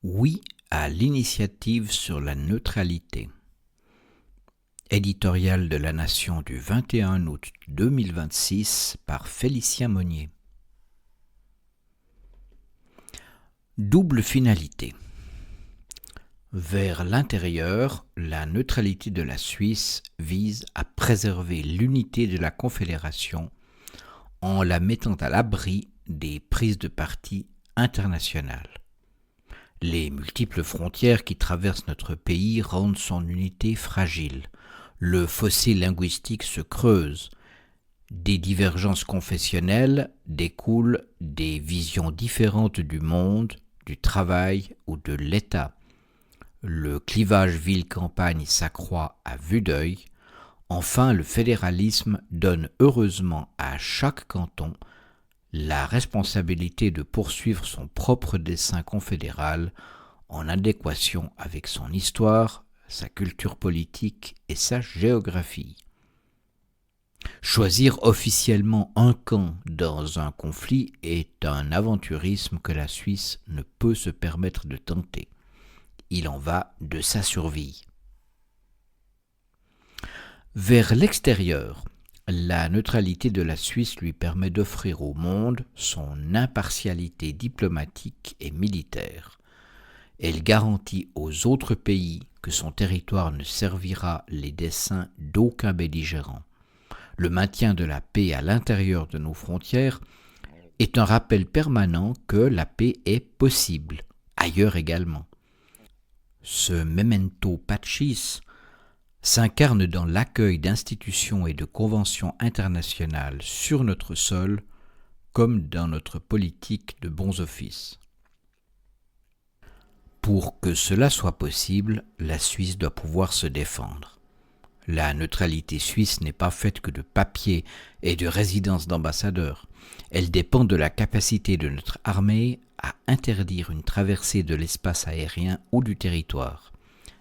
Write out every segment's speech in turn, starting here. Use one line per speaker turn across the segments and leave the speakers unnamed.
Oui à l'initiative sur la neutralité. Éditorial de la Nation du 21 août 2026 par Félicien Monnier. Double finalité. Vers l'intérieur, la neutralité de la Suisse vise à préserver l'unité de la Confédération en la mettant à l'abri des prises de parti internationales. Les multiples frontières qui traversent notre pays rendent son unité fragile. Le fossé linguistique se creuse. Des divergences confessionnelles découlent des visions différentes du monde, du travail ou de l'État. Le clivage ville-campagne s'accroît à vue d'œil. Enfin, le fédéralisme donne heureusement à chaque canton la responsabilité de poursuivre son propre dessein confédéral en adéquation avec son histoire, sa culture politique et sa géographie. Choisir officiellement un camp dans un conflit est un aventurisme que la Suisse ne peut se permettre de tenter. Il en va de sa survie. Vers l'extérieur, la neutralité de la Suisse lui permet d'offrir au monde son impartialité diplomatique et militaire. Elle garantit aux autres pays que son territoire ne servira les desseins d'aucun belligérant. Le maintien de la paix à l'intérieur de nos frontières est un rappel permanent que la paix est possible, ailleurs également. Ce memento pacis s'incarne dans l'accueil d'institutions et de conventions internationales sur notre sol comme dans notre politique de bons offices. Pour que cela soit possible, la Suisse doit pouvoir se défendre. La neutralité suisse n'est pas faite que de papiers et de résidences d'ambassadeurs. Elle dépend de la capacité de notre armée à interdire une traversée de l'espace aérien ou du territoire,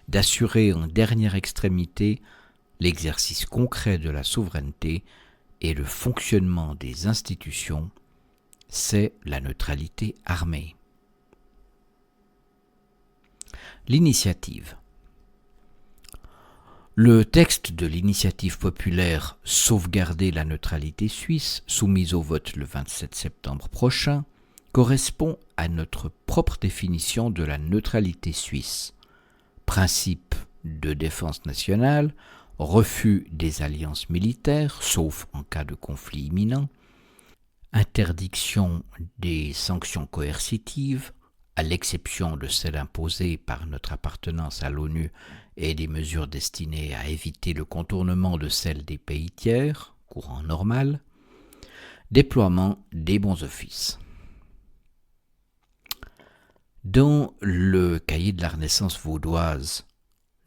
d'assurer en dernière extrémité l'exercice concret de la souveraineté et le fonctionnement des institutions, c'est la neutralité armée. L'initiative. Le texte de l'initiative populaire « Sauvegarder la neutralité suisse » soumise au vote le 27 septembre prochain correspond à notre propre définition de la neutralité suisse. Principe de défense nationale, refus des alliances militaires, sauf en cas de conflit imminent, interdiction des sanctions coercitives, à l'exception de celles imposées par notre appartenance à l'ONU et des mesures destinées à éviter le contournement de celles des pays tiers, courant normal, déploiement des bons offices. Dans le cahier de la Renaissance vaudoise,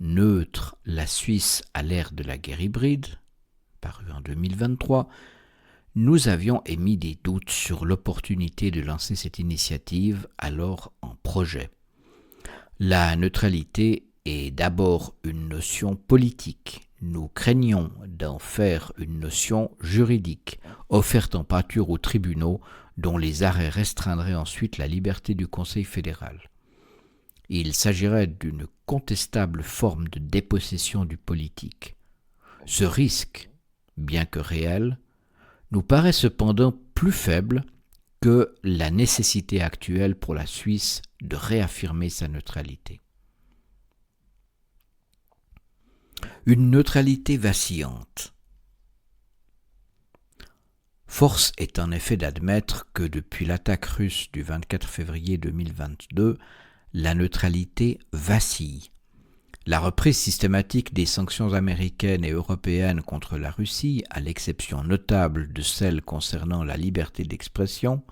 Neutre, la Suisse à l'ère de la guerre hybride, paru en 2023, nous avions émis des doutes sur l'opportunité de lancer cette initiative alors en projet. La neutralité est d'abord une notion politique. Nous craignons d'en faire une notion juridique, offerte en pâture aux tribunaux, dont les arrêts restreindraient ensuite la liberté du Conseil fédéral. Il s'agirait d'une contestable forme de dépossession du politique. Ce risque, bien que réel, nous paraît cependant plus faible que la nécessité actuelle pour la Suisse de réaffirmer sa neutralité. Une neutralité vacillante. Force est en effet d'admettre que depuis l'attaque russe du 24 février 2022, la neutralité vacille. La reprise systématique des sanctions américaines et européennes contre la Russie, à l'exception notable de celles concernant la liberté d'expression,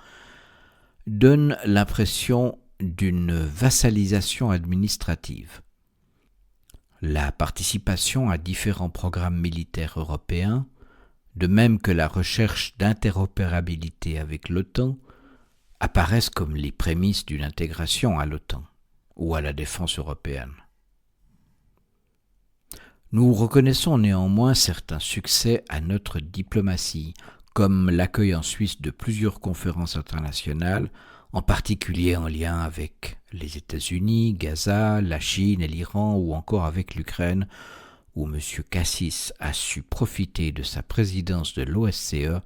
donne l'impression d'une vassalisation administrative. La participation à différents programmes militaires européens, de même que la recherche d'interopérabilité avec l'OTAN, apparaissent comme les prémices d'une intégration à l'OTAN ou à la défense européenne. Nous reconnaissons néanmoins certains succès à notre diplomatie, comme l'accueil en Suisse de plusieurs conférences internationales en particulier en lien avec les États-Unis, Gaza, la Chine et l'Iran ou encore avec l'Ukraine, où M. Cassis a su profiter de sa présidence de l'OSCE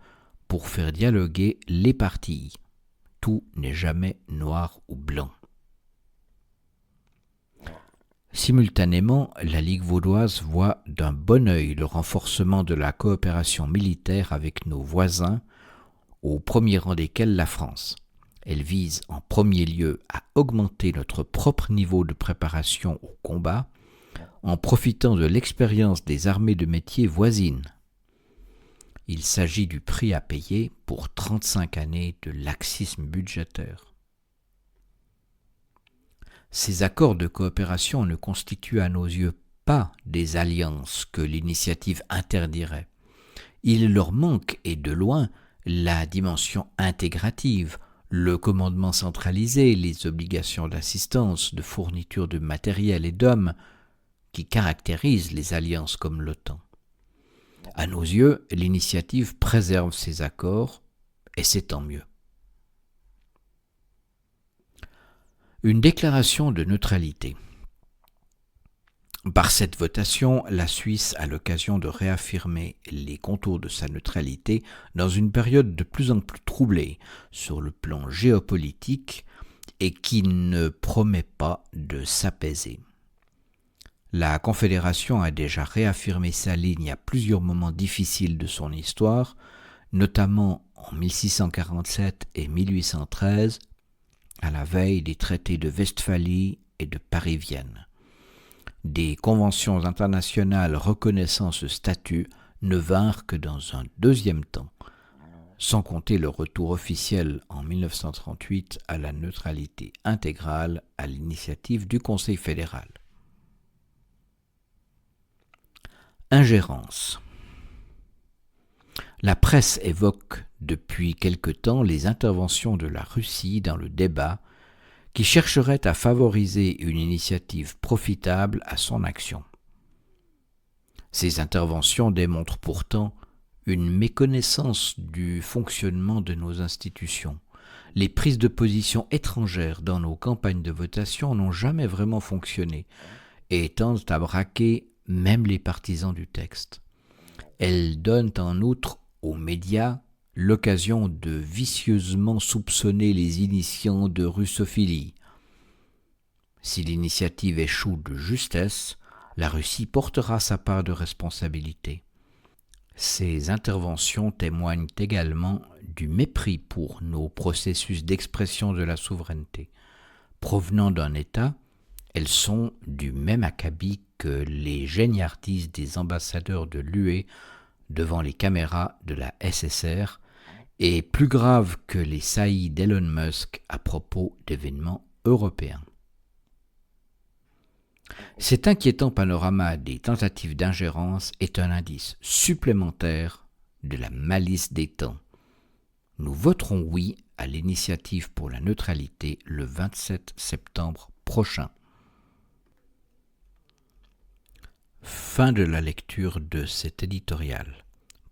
pour faire dialoguer les parties. Tout n'est jamais noir ou blanc. Simultanément, la Ligue vaudoise voit d'un bon œil le renforcement de la coopération militaire avec nos voisins, au premier rang desquels la France. Elle vise en premier lieu à augmenter notre propre niveau de préparation au combat en profitant de l'expérience des armées de métier voisines. Il s'agit du prix à payer pour 35 années de laxisme budgétaire. Ces accords de coopération ne constituent à nos yeux pas des alliances que l'initiative interdirait. Il leur manque, et de loin, la dimension intégrative, le commandement centralisé, les obligations d'assistance, de fourniture de matériel et d'hommes qui caractérisent les alliances comme l'OTAN. À nos yeux, l'initiative préserve ces accords, et c'est tant mieux. Une déclaration de neutralité. Par cette votation, la Suisse a l'occasion de réaffirmer les contours de sa neutralité dans une période de plus en plus troublée sur le plan géopolitique et qui ne promet pas de s'apaiser. La Confédération a déjà réaffirmé sa ligne à plusieurs moments difficiles de son histoire, notamment en 1647 et 1813, à la veille des traités de Westphalie et de Paris-Vienne. Des conventions internationales reconnaissant ce statut ne vinrent que dans un deuxième temps, sans compter le retour officiel en 1938 à la neutralité intégrale à l'initiative du Conseil fédéral. Ingérence. La presse évoque depuis quelque temps les interventions de la Russie dans le débat qui chercherait à favoriser une initiative profitable à son action. Ces interventions démontrent pourtant une méconnaissance du fonctionnement de nos institutions. Les prises de position étrangères dans nos campagnes de votation n'ont jamais vraiment fonctionné et tendent à braquer même les partisans du texte. Elles donnent en outre aux médias l'occasion de vicieusement soupçonner les initiants de russophilie. Si l'initiative échoue de justesse, la Russie portera sa part de responsabilité. Ces interventions témoignent également du mépris pour nos processus d'expression de la souveraineté. Provenant d'un État, elles sont du même acabit que les géniardises des ambassadeurs de l'UE devant les caméras de la SSR et plus graves que les saillies d'Elon Musk à propos d'événements européens. Cet inquiétant panorama des tentatives d'ingérence est un indice supplémentaire de la malice des temps. Nous voterons oui à l'initiative pour la neutralité le 27 septembre prochain. Fin de la lecture de cet éditorial.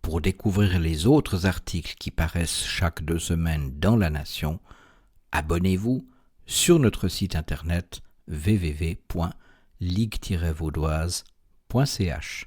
Pour découvrir les autres articles qui paraissent chaque 2 semaines dans La Nation, abonnez-vous sur notre site internet www.ligue-vaudoise.ch.